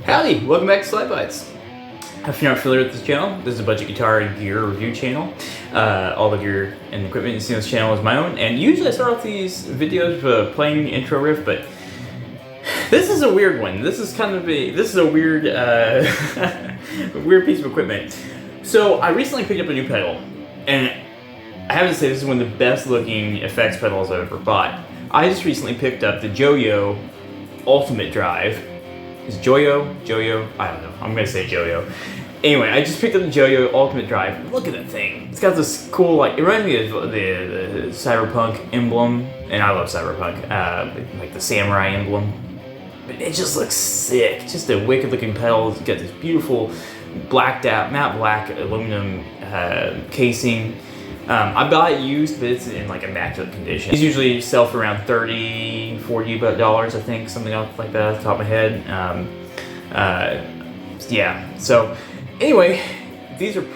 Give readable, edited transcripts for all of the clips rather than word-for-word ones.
Howdy, welcome back to SlydeBytes. If you're not familiar with this channel, this is a budget guitar gear review channel. All the gear and equipment you see on this channel is my own, and usually I start off these videos with playing the intro riff, but this is a weird one. This is a weird, weird piece of equipment. So I recently picked up a new pedal, and I have to say this is one of the best looking effects pedals I've ever bought. I just recently picked up the JOYO Ultimate Drive. Is JOYO? JOYO? I don't know. I'm gonna say JOYO. Anyway, I just picked up the JOYO Ultimate Drive. Look at that thing. It's got this cool, like, it reminds me of the cyberpunk emblem, and I love cyberpunk, like the samurai emblem. But it just looks sick. Just a wicked looking pedal. It's got this beautiful blacked out, matte black aluminum casing. I bought it used, but it's in like immaculate condition. These usually sell for around $30, $40, I think, something else like that off the top of my head. Yeah, so anyway, this is a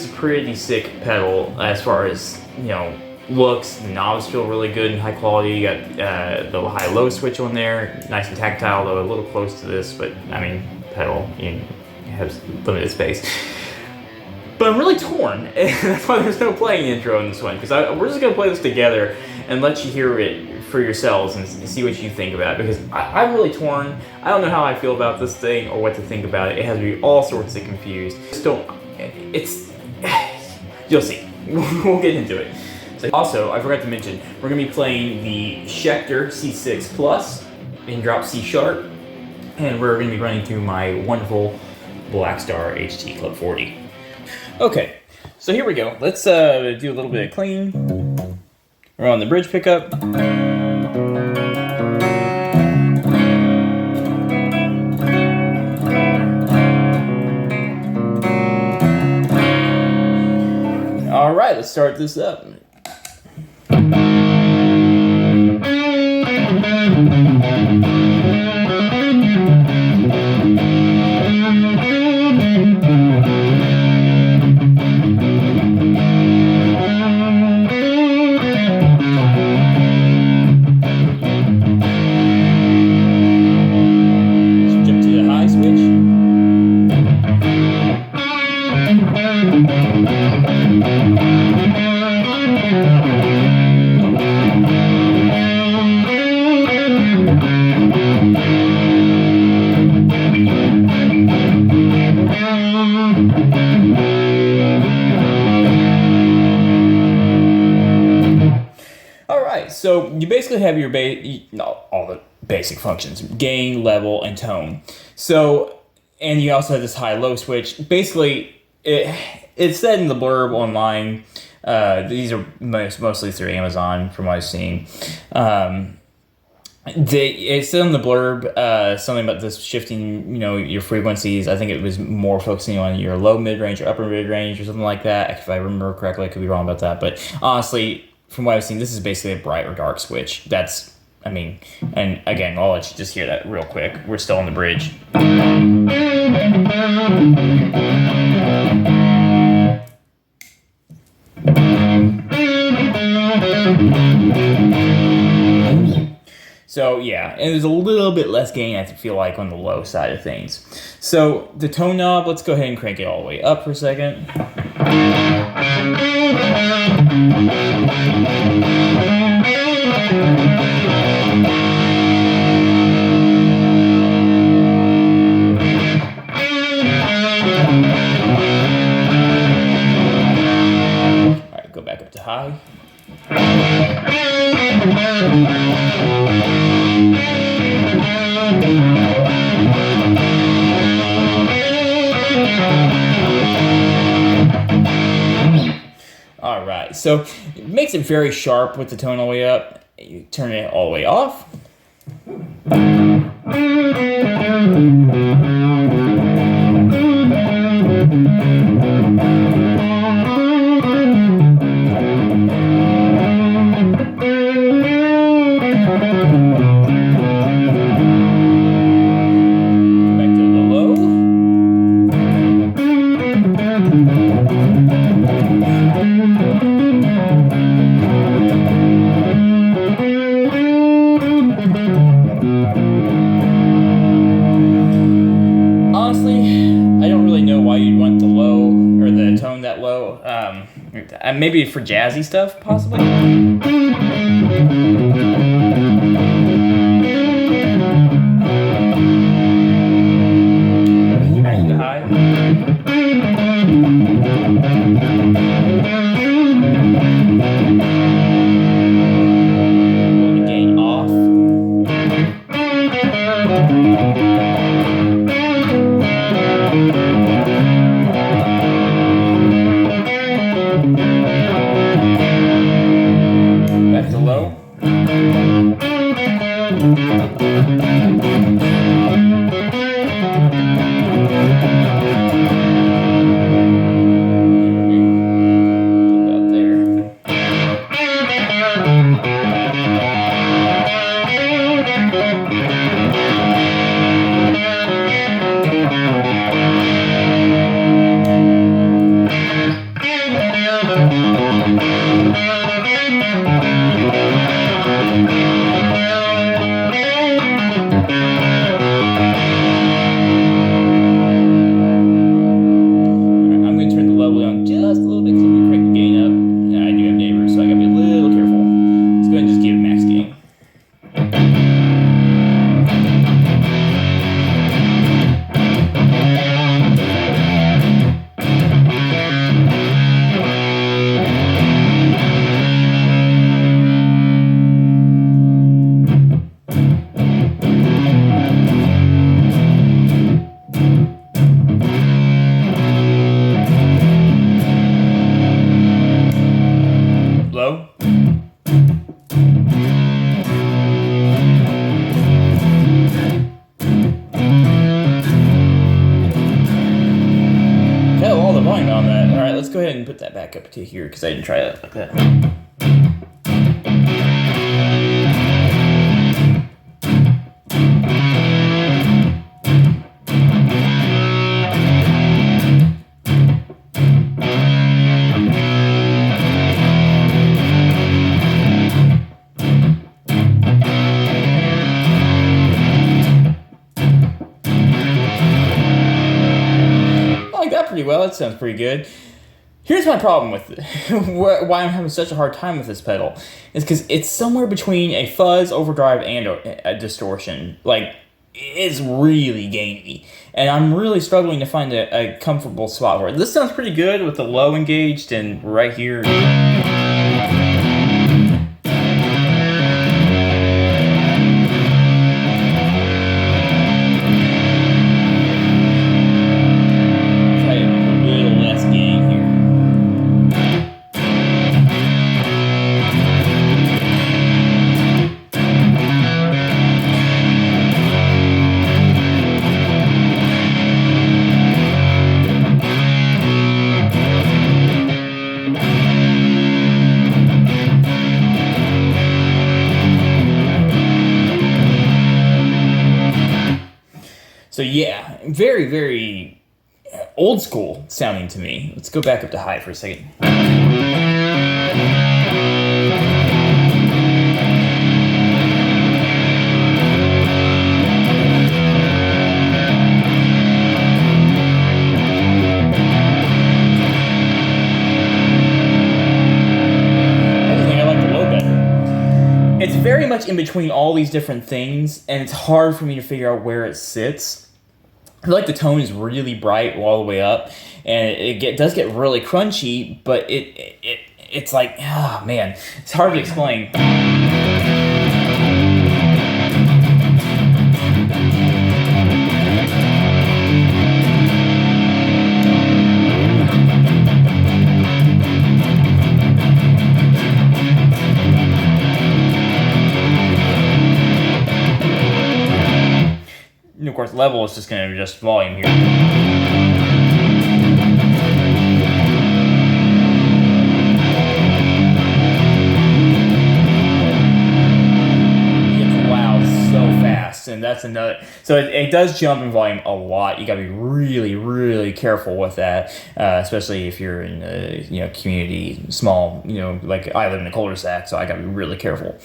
pretty sick pedal as far as, you know, looks. The knobs feel really good and high quality. You got the high-low switch on there, nice and tactile, though a little close to this, but I mean, pedal, you have limited space. But I'm really torn, and that's why there's no playing intro in this one, because we're just going to play this together and let you hear it for yourselves and see what you think about it, because I'm really torn. I don't know how I feel about this thing or what to think about it. It has me all sorts of confused. You'll see. We'll get into it. So also, I forgot to mention, we're going to be playing the Schecter C6 Plus in drop C sharp, and we're going to be running through my wonderful Blackstar HT Club 40. Okay, so here we go. Let's do a little bit of clean. We're on the bridge pickup. All right, let's start this up. So you basically have your all the basic functions: gain, level, and tone. So, and you also have this high-low switch. Basically, it's said in the blurb online. These are mostly through Amazon, from what I've seen. It said in the blurb something about this shifting, you know, your frequencies. I think it was more focusing on your low mid-range or upper mid-range or something like that. If I remember correctly, I could be wrong about that. But honestly, from what I've seen, this is basically a bright or dark switch. I mean, and again, I'll let you just hear that real quick. We're still on the bridge. So yeah, and there's a little bit less gain, I feel like, on the low side of things. So the tone knob, let's go ahead and crank it all the way up for a second. Alright, go back up to high. All right, so it makes it very sharp with the tone all the way up. You turn it all the way off. perfect. Maybe for jazzy stuff, possibly. Back to high. Roll the gain off. Back to low. About there. I'm going to turn the level down just a little bit because I'm going to crank the gain up. I do have neighbors, so I got to be a little careful. Let's go ahead and just give it max gain. Low. Got all the volume on that. All right, let's go ahead and put that back up to here because I didn't try that like that. Pretty well. It sounds pretty good. Here's my problem with it. Why I'm having such a hard time with this pedal is because it's somewhere between a fuzz, overdrive, and a distortion. Like, it's really gainy, and I'm really struggling to find a comfortable spot for it. This sounds pretty good with the low engaged and right here. So yeah, very, very old school sounding to me. Let's go back up to high for a second. It's very much in between all these different things, and it's hard for me to figure out where it sits. I feel like the tone is really bright all the way up, and it does get really crunchy, but it's like, oh man, it's hard to explain. And of course, level is just going to adjust volume here. It gets loud so fast, and that's another. So it does jump in volume a lot. You got to be really, really careful with that, especially if you're in a community, small. Like I live in a cul-de-sac, so I got to be really careful.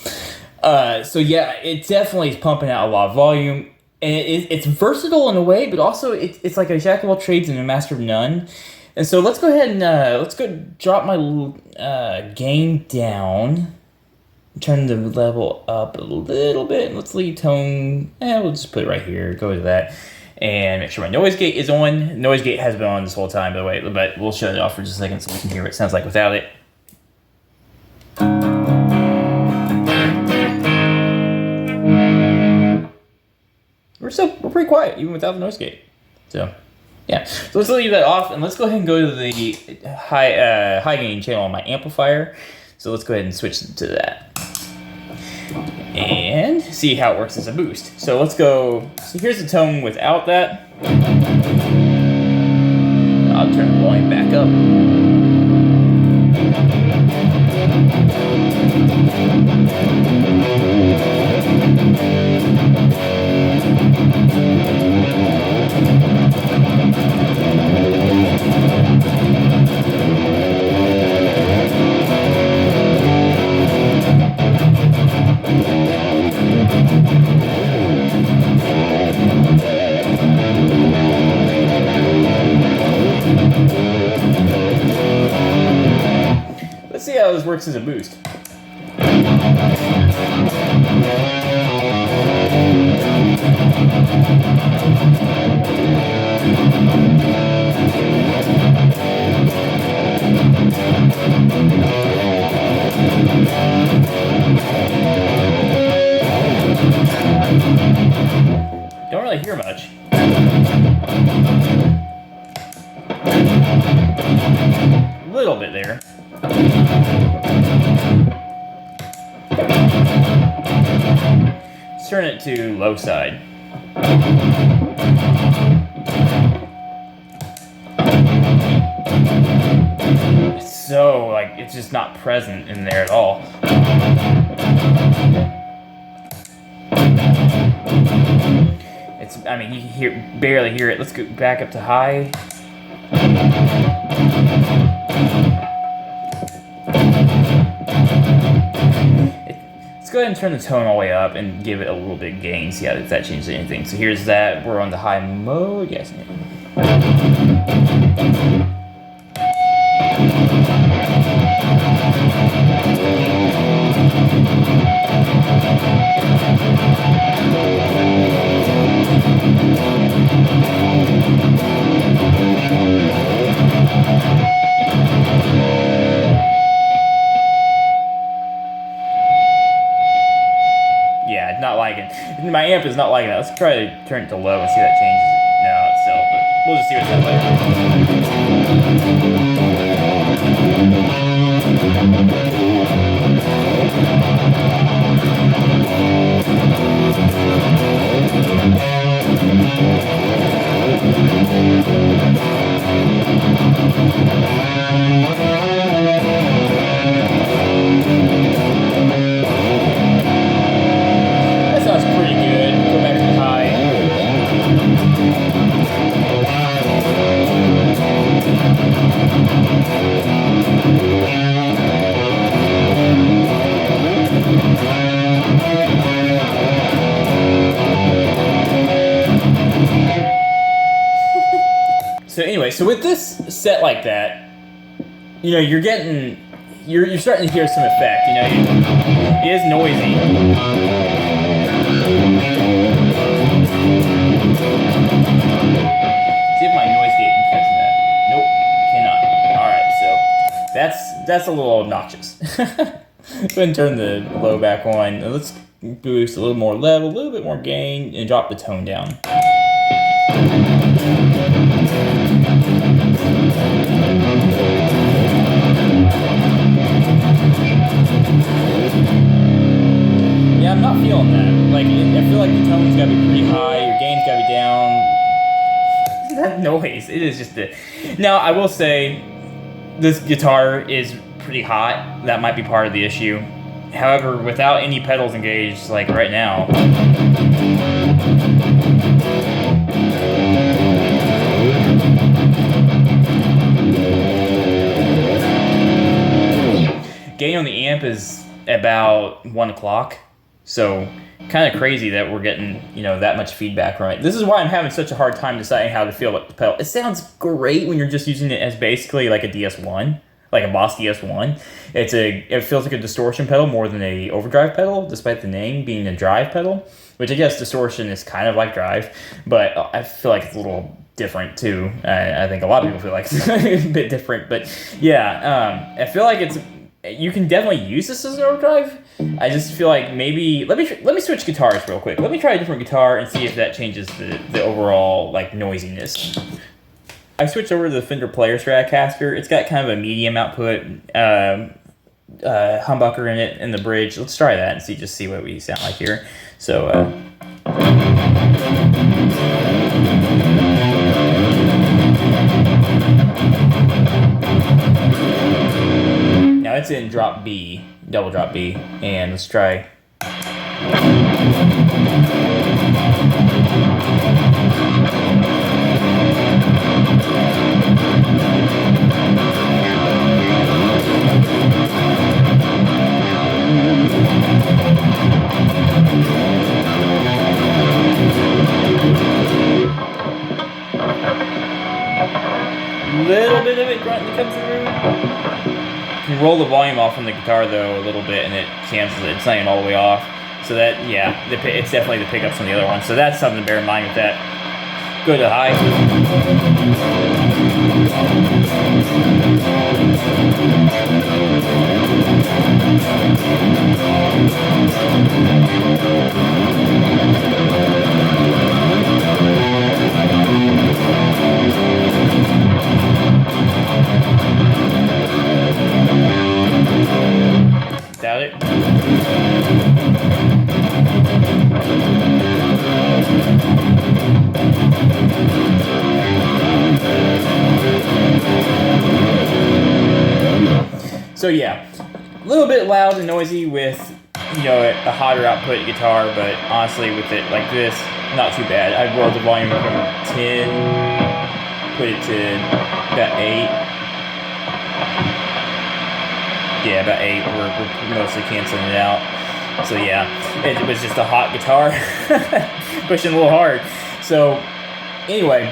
So yeah, it definitely is pumping out a lot of volume. And it's versatile in a way, but also it's like a jack of all trades and a master of none. And so let's go ahead and let's go drop my gain down. Turn the level up a little bit. Let's leave tone. We'll just put it right here. Go to that. And make sure my noise gate is on. Noise gate has been on this whole time, by the way, but we'll shut it off for just a second so we can hear what it sounds like without it. We're pretty quiet, even without the noise gate. So, yeah. So let's leave that off, and let's go ahead and go to the high gain channel on my amplifier. So let's go ahead and switch to that. And see how it works as a boost. So let's go, so here's the tone without that. I'll turn the volume back up. Let's see how this works as a boost. Don't really hear much. A little bit there. Let's turn it to low side. It's so, like, it's just not present in there at all. It's, I mean, you can barely hear it. Let's go back up to high. Let's go ahead and turn the tone all the way up and give it a little bit of gain, see if that changes anything. So here's that. We're on the high mode. Yes. Not liking. My amp is not liking that. Let's try to turn it to low and see if that changes it. No, it's still, but we'll just see what that So anyway, so with this set like that, you know, you're starting to hear some effect, you know, it is noisy. See if my noise gate can catch that. Nope, cannot. Alright, so that's a little obnoxious. Go ahead and turn the low back on. Let's boost a little more level, a little bit more gain, and drop the tone down. Yeah, I'm not feeling that. Like, I feel like the tone's gotta be pretty high, your gain's gotta be down. That noise, it is just a... Now, I will say, this guitar is pretty hot. That might be part of the issue. However, without any pedals engaged, like right now... Gain on the amp is about 1 o'clock, so kind of crazy that we're getting, you know, that much feedback from it. This is why I'm having such a hard time deciding how to feel about the pedal. It sounds great when you're just using it as basically like a DS1, like a Boss DS1. It feels like a distortion pedal more than a overdrive pedal, despite the name being a drive pedal, which I guess distortion is kind of like drive, but I feel like it's a little different too. I think a lot of people feel like it's a bit different, but yeah, I feel like you can definitely use this as an overdrive. I just feel like maybe let me switch guitars real quick. Let me try a different guitar and see if that changes the overall like noisiness. I switched over to the Fender Player Stratocaster. It's got kind of a medium output humbucker in it in the bridge. Let's try that and see what we sound like here. So now it's in drop B, double drop B, and let's try. Little bit of it grunting comes through. You can roll the volume off on the guitar though a little bit, and it cancels it. It's not even all the way off. So that, yeah, it's definitely the pickups on the other one. So that's something to bear in mind with that. Go to high. Doubt it. So yeah, a little bit loud and noisy with, you know, a hotter output guitar, but honestly with it like this, not too bad. I rolled the volume from 10, put it to about 8. Yeah, about 8. We're mostly canceling it out. So yeah, it was just a hot guitar, pushing a little hard. So anyway,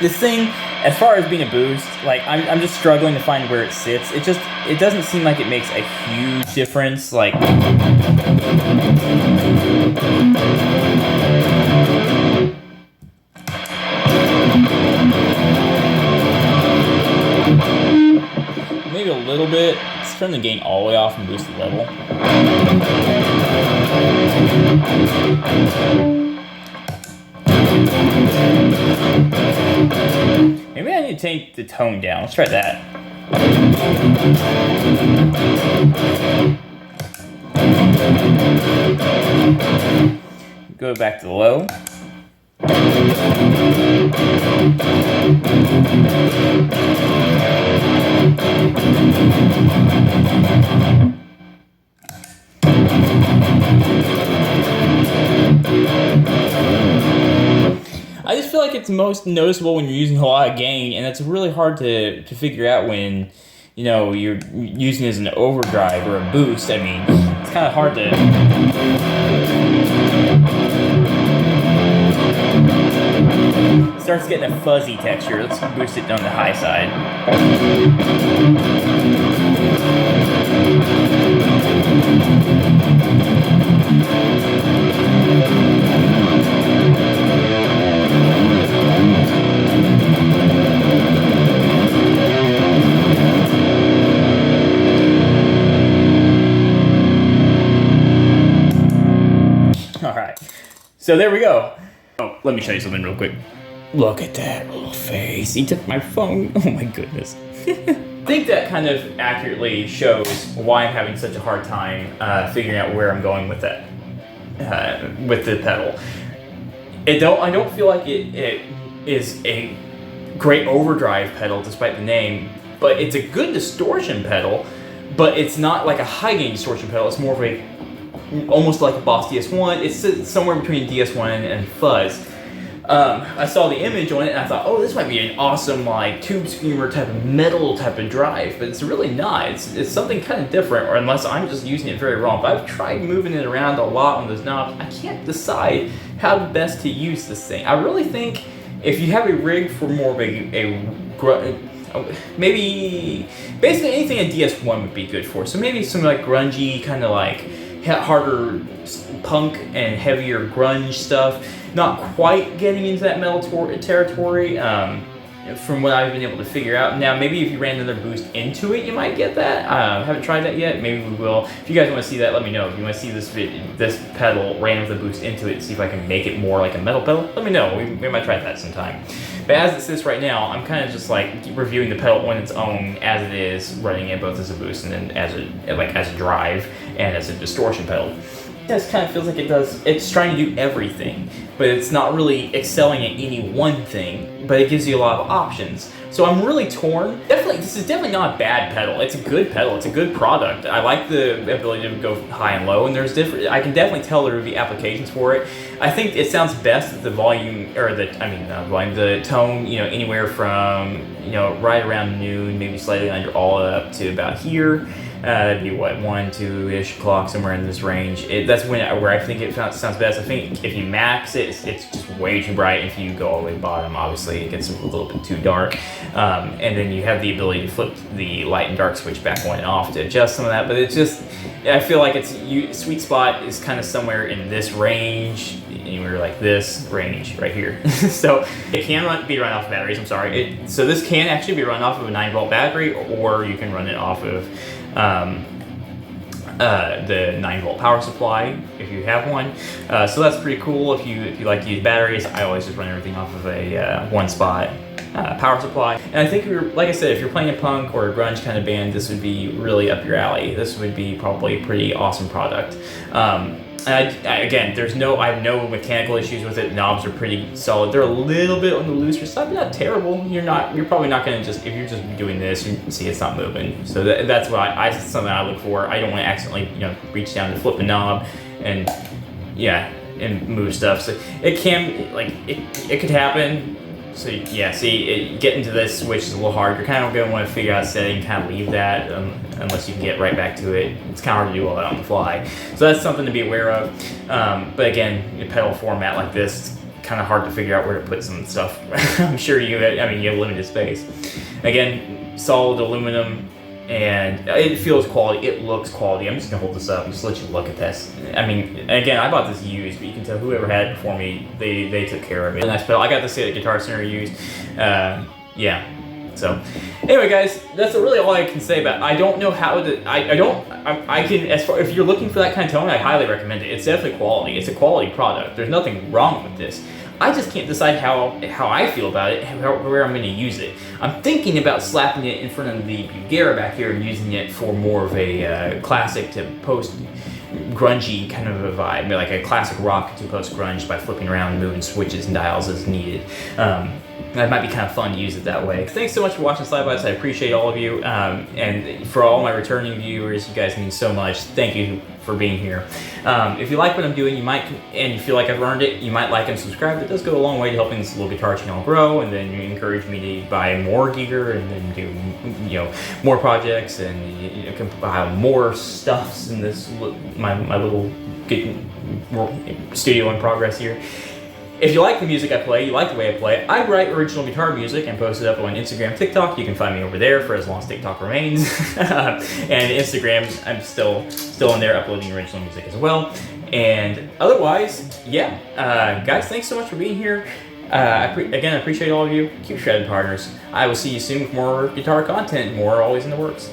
this thing, as far as being a boost, like I'm just struggling to find where it sits. It doesn't seem like it makes a huge difference. Like maybe a little bit. Let's turn the gain all the way off and boost the level. Maybe I need to take the tone down. Let's try that. Go back to the low. I just feel like it's most noticeable when you're using a lot of gain, and it's really hard to figure out when, you know, you're using it as an overdrive or a boost. I mean, it's kind of hard to... It starts getting a fuzzy texture. Let's boost it down the high side. Alright, so there we go. Oh, let me show you something real quick. Look at that little face. He took my phone. Oh my goodness. I think that kind of accurately shows why I'm having such a hard time figuring out where I'm going with that, with the pedal. I don't feel like it is a great overdrive pedal despite the name, but it's a good distortion pedal, but it's not like a high gain distortion pedal. It's more of almost like a Boss DS1. It's somewhere between DS1 and fuzz. I saw the image on it and I thought, oh, this might be an awesome like tube screamer type of metal type of drive, but it's really not. It's something kind of different, or unless I'm just using it very wrong. But I've tried moving it around a lot on those knobs. I can't decide how best to use this thing. I really think if you have a rig for more of maybe basically anything a DS1 would be good for. So maybe some like grungy kind of like harder punk and heavier grunge stuff. Not quite getting into that metal territory from what I've been able to figure out. Now, maybe if you ran another boost into it, you might get that. Haven't tried that yet. Maybe we will. If you guys want to see that, let me know. If you want to see this pedal ran with a boost into it, see if I can make it more like a metal pedal, let me know. We might try that sometime. But as it sits right now, I'm kind of just like reviewing the pedal on its own as it is, running it both as a boost and then as a drive and as a distortion pedal. This kind of feels like it's trying to do everything, but it's not really excelling at any one thing, but it gives you a lot of options. So I'm really torn. This is definitely not a bad pedal. It's a good pedal. It's a good product. I like the ability to go high and low, and I can definitely tell there would be applications for it. I think it sounds best at the volume, or the tone, anywhere from, right around noon, maybe slightly under, all up to about here. That'd be what, 1-2-ish o'clock, somewhere in this range. That's where I think it sounds best. I think if you max it, it's just way too bright. If you go all the way to the bottom, obviously it gets a little bit too dark. And then you have the ability to flip the light and dark switch back on and off to adjust some of that. But it's just, I feel like sweet spot is kind of somewhere in this range, anywhere like this range right here. So it can be run off of batteries. I'm sorry. So this can actually be run off of a 9-volt battery, or you can run it off of the 9-volt power supply if you have one. So that's pretty cool if you like to use batteries. I always just run everything off of a one-spot power supply. And I think, like I said, if you're playing a punk or a grunge kind of band, this would be really up your alley. This would be probably a pretty awesome product. And again, I have no mechanical issues with it. The knobs are pretty solid. They're a little bit on the looser side, but not terrible. You're probably not going to if you're just doing this, you can see it's not moving. So that's what something I look for. I don't want to accidentally, reach down to flip a knob and move stuff. So it can, it could happen. So yeah, getting to this switch is a little hard. You're kind of going to want to figure out a setting, kind of leave that unless you can get right back to it. It's kind of hard to do all that on the fly. So that's something to be aware of. But again, a pedal format like this, it's kind of hard to figure out where to put some stuff. I'm sure you have limited space. Again, solid aluminum, and it feels quality, it looks quality. I'm just gonna hold this up and just let you look at this. I mean, again, I bought this used, but you can tell whoever had it before me, they took care of it. Nice pedal. I got this at Guitar Center used. So anyway, guys, that's really all I can say about it. I don't know how to, I can, if you're looking for that kind of tone, I highly recommend it. It's definitely quality. It's a quality product. There's nothing wrong with this. I just can't decide how I feel about it, where I'm going to use it. I'm thinking about slapping it in front of the Bugera back here and using it for more of a classic to post grungy kind of a vibe, like a classic rock to post grunge by flipping around and moving switches and dials as needed. That might be kind of fun to use it that way. Thanks so much for watching SlydeBytes. I appreciate all of you. And for all my returning viewers, you guys mean so much. Thank you for being here. If you like what I'm doing, and you feel like I've earned it, you might like and subscribe. It does go a long way to helping this little guitar channel grow, and then you encourage me to buy more gear and then do more projects and compile more stuffs in this my little studio in progress here. If you like the music I play, you like the way I play it, I write original guitar music and post it up on Instagram, TikTok. You can find me over there for as long as TikTok remains. And Instagram, I'm still in there uploading original music as well. And otherwise, guys, thanks so much for being here. Again, I appreciate all of you. Keep shredding, partners. I will see you soon with more guitar content, more always in the works.